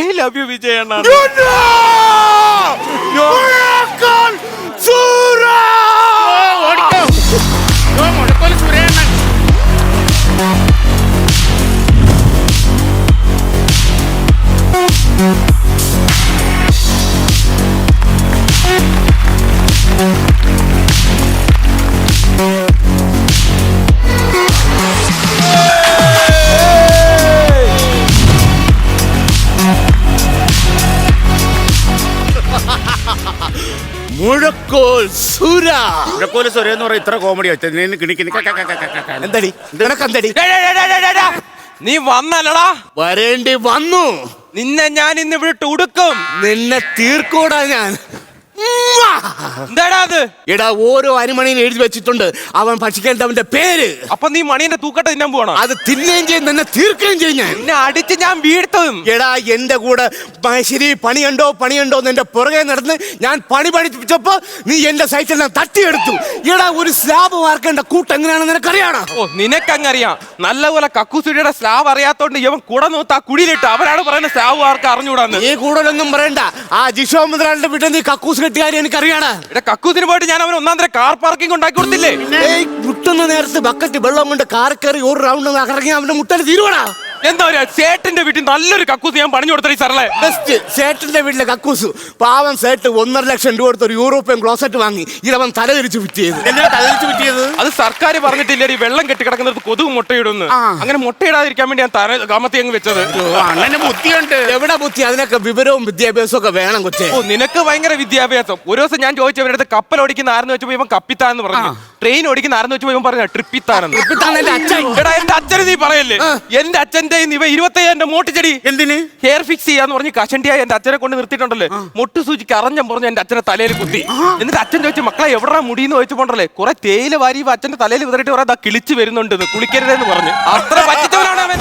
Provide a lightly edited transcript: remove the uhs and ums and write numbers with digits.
I love you വിജയണ്ണ. മുഴക്കോൽ സുര. മുഴക്കോൽ സുര എന്ന് പറയാം. ഇത്ര കോമഡി എന്തടി നിനക്കെന്തടി? നീ വന്നല്ലടാ. വരേണ്ടി വന്നു. നിന്നെ ഞാൻ ഇന്ന് ഇവിടെ ഉടുക്കും. നിന്നെ തീർക്കൂടാ ഞാൻ. എന്താടാ അത്? എടാ ഓരോ അരിമണിയിൽ എഴുതി വെച്ചിട്ടുണ്ട് അവൻ ഭക്ഷിക്കേണ്ടവന്റെ പേര്. അപ്പൊ നീ മണീന്റെ തൂക്കട്ട തിന്നാൻ പോകണം. അത് തിന്നുകയും ചെയ്യും നിന്നെ തീർക്കുകയും ചെയ്യും ഞാൻ. എന്നെ അടിച്ച് ഞാൻ വീഴ്ത്തും. എടാ എന്റെ കൂടെ ശരി പണിയുണ്ടോ എന്റെ പുറകെ നടന്ന് ഞാൻ പണി പഠിപ്പിച്ചപ്പോ നീ എന്റെ സൈറ്റിൽ തട്ടിയെടുത്തു. എടാ ഒരു സ്ലാബ് വാർക്കേണ്ട കൂട്ട് എങ്ങനെയാണെന്ന് നിനക്കറിയാണോ? ഓ നിനക്കങ്ങറിയാം. നല്ലപോലെ കക്കൂസുടിയുടെ സ്ലാബ് അറിയാത്തോണ്ട് ഇവൻ കൂടെ നോത്ത് ആ കുടിയിലിട്ട് അവരാണ് പറയുന്നത് സ്ലാബ് ആർക്ക് അറിഞ്ഞൂടാന്ന്. നീ കൂടുതലൊന്നും പറയണ്ട. ആ ജിഷോ മുതലാളിന്റെ വീട്ടിൽ നീ കക്കൂസ് കെട്ടിയാലും എനിക്കറിയാണ. കക്കൂസിന് പോയിട്ട് ഞാൻ അവൻ ഒന്നാം തരം കാർ പാർക്കിംഗ് ഉണ്ടാക്കി കൊടുത്തില്ലേ? മുട്ടുന്ന നേരത്ത് ബക്കറ്റ് വെള്ളം കൊണ്ട് കാർ കയറി ഒരു റൗണ്ട് ഇറങ്ങി അവന്റെ മുട്ടല് തീരുവാടാ. എന്താ പറയാ ചേട്ടന്റെ വീട്ടിൽ നല്ലൊരു കക്കൂസ് ഞാൻ പണിഞ്ഞു കൊടുത്തേ സാറേ. ബെസ്റ്റ് ചേട്ടന്റെ വീട്ടിലെ കക്കൂസ്. പാവം സേട്ട് 1.5 ലക്ഷം രൂപ കൊടുത്ത് ഒരു യൂറോപ്യൻ ക്ലോസറ്റ് വാങ്ങി ഇതവൻ തലതിരിച്ച് ഫിറ്റ് ചെയ്ത്. തലതിരിച്ച് ഫിറ്റ് ചെയ്തത് അത് സർക്കാർ പറഞ്ഞിട്ടില്ലേ ഈ വെള്ളം കെട്ടി കിടക്കുന്നത് കൊതുക് മുട്ടയിടുന്നു. അങ്ങനെ മുട്ടയിടാതിരിക്കാൻ വേണ്ടി ഞാൻ തല കാമത്തി അങ്ങ് വെച്ചത്. അങ്ങനെ ബുദ്ധിയുണ്ട്. എവിടെ ബുദ്ധി? അതിനൊക്കെ വിവരവും വിദ്യാഭ്യാസവും ഒക്കെ വേണം കൊച്ചേ. ഓ നിനക്ക് ഭയങ്കര വിദ്യാഭ്യാസം. ഒരു ദിവസം ഞാൻ ചോദിച്ചവരുടെ അടുത്ത് കപ്പൽ ഓടിക്കുന്ന ആരെന്ന് വെച്ചപ്പോ ഇവൻ കപ്പിത്താന്ന് പറഞ്ഞു. ട്രെയിൻ ഓടിക്കുന്ന ആരെന്ന് വെച്ചപ്പോ ഇവൻ പറഞ്ഞു ട്രിപ്പിത്താനെന്ന്. എന്റെ അച്ഛൻ. എടാ എന്റെ അച്ഛന് നീ പറയല്ലേ. എന്റെ അച്ഛന്റെ ഇവ 25,000 മോട്ടിച്ചെടി എന്തിന് ഹെയർ ഫിക്സ് ചെയ്യാന്ന് പറഞ്ഞ് കഷണ്ടിയായി എന്റെ അച്ഛനെ കൊണ്ട് നിർത്തിയിട്ടുണ്ടല്ലേ. മുട്ടു സൂചിക്ക് അറിഞ്ഞം പറഞ്ഞു എന്റെ അച്ഛനെ തലയിൽ കുത്തി. എന്നിട്ട് അച്ഛൻ ചോദിച്ചു മക്കളെ എവിടാ മുടിയെന്ന് ചോദിച്ചപ്പോണ്ടല്ലേ കുറെ തേയില വാരി അച്ഛന്റെ തലയിൽ വിതറിട്ട് പറയാ കിളിച്ച് വരുന്നുണ്ട് കുളിക്കരുതെന്ന് പറഞ്ഞു. അത്ര പറ്റിച്ചവനാണ് അവൻ.